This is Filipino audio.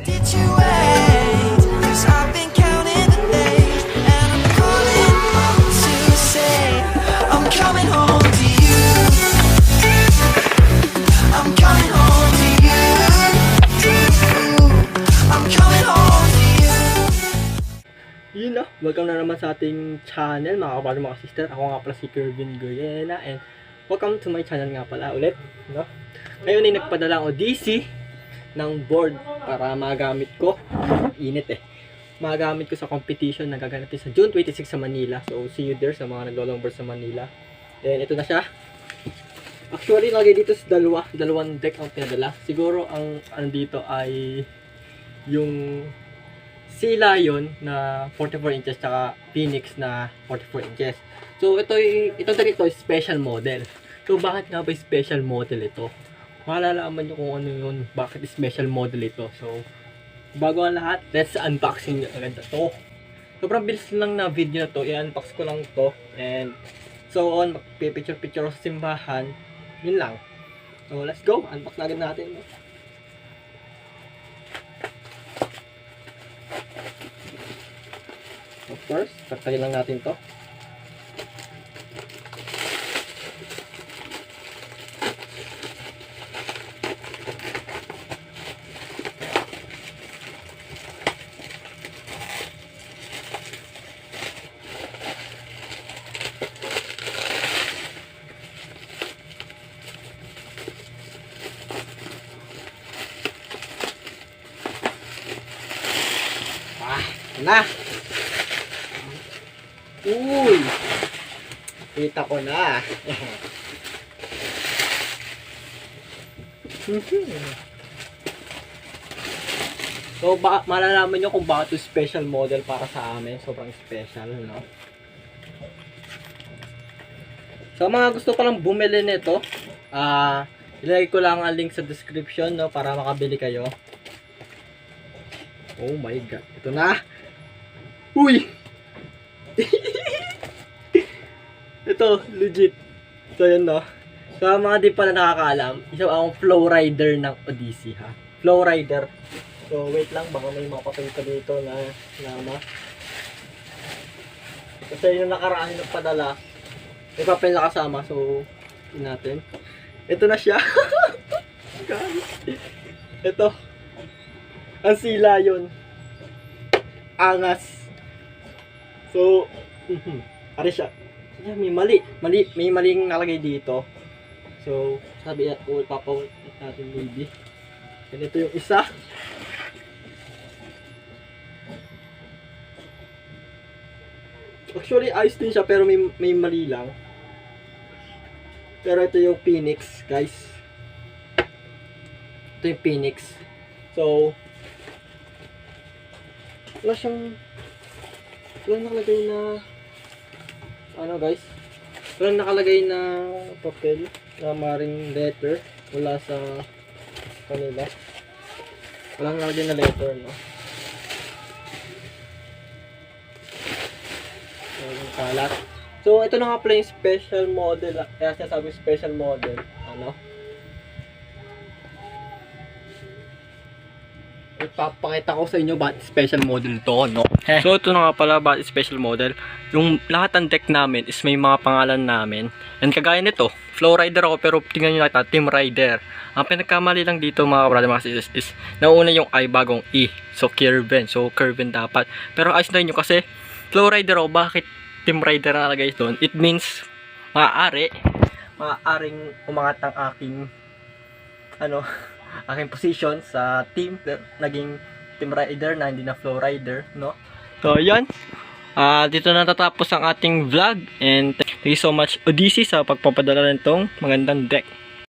Did you wait? 'Cause I've been counting the days, and I'm calling home to say I'm coming home to you. I'm coming home to you. I'm coming home to you. Yun na, welcome na naman sa ating channel mga kapatid, mga sister. Ako nga pala si Kervin Goyena and welcome to my channel nga pala ulit, no? Ngayon ay nagpadala ako DC ng board para magamit ko. Init eh. Magamit ko sa competition na gaganapin sa June 26 sa Manila. So see you there sa mga naglo-longboard sa Manila. Then ito na siya. Actually lagay dito sa dalawang deck ang pinadala. Siguro ang andito ay yung Sea Lion na 44 inches tsaka Phoenix na 44 inches. So ito dito is special model. So bakit nga ba special model ito? Malalaman nyo kung ano yun, bakit special model ito. So bago ang lahat, let's unboxing agad ito. Sobrang bilis lang na video na to, i-unbox ko lang to. And so on, magpipicture-picture sa simbahan. Yun lang. So let's go, unbox na agad natin. Of course, taktakin lang natin to. Na. Uy. Kita ko na. So malalaman nyo kung bakit ito special model para sa amin. Sobrang special, no? So mga gusto pa lang bumili nito, ilagay ko lang ang link sa description, no, para makabili kayo. Oh my god, ito na. Uy! Ito, legit. So yun, no. Sa mga di pala nakakaalam, isa akong flow rider ng Odyssey, ha. Flow rider. So wait lang, baka may makapatay ka dito na nama. Kasi yung nakaraan ng padala, may papel na kasama. So, yun natin. Ito na siya. Ito. Ang Sea Lion. Angas. So, ari siya. Yeah, may maling nalagay dito. So, sabi niya, papawin natin maybe. Ganito yung isa. Actually, ayos din siya pero may mali lang. Pero ito yung Phoenix, guys. Ito yung Phoenix. So, walang nakalagay na guys, walang nakalagay na papel na maring letter wala sa kanila. Walang nakalagay na letter, no? Walang kalat. So ito na nga pala yung special model, kaya sinasabi special model, ano? Ipapakita ko sa inyo bakit special model to, no? So ito na nga pala bakit special model. Yung lahat ng deck namin is may mga pangalan namin. And kagaya nito, flow rider ako pero tingnan nyo nakita, team rider. Ang pinagkamali lang dito mga brother mga sisters is nauna yung I bagong E. So Kervin. So Kervin dapat. Pero ayos na nyo kasi flow rider ako, bakit team rider na nalagay doon? It means maaaring umangat ang aking position sa team, naging team rider na hindi na flow rider, no? So yan, dito na tatapos ang ating vlog and thank you so much Odyssey sa pagpapadala nitong magandang deck.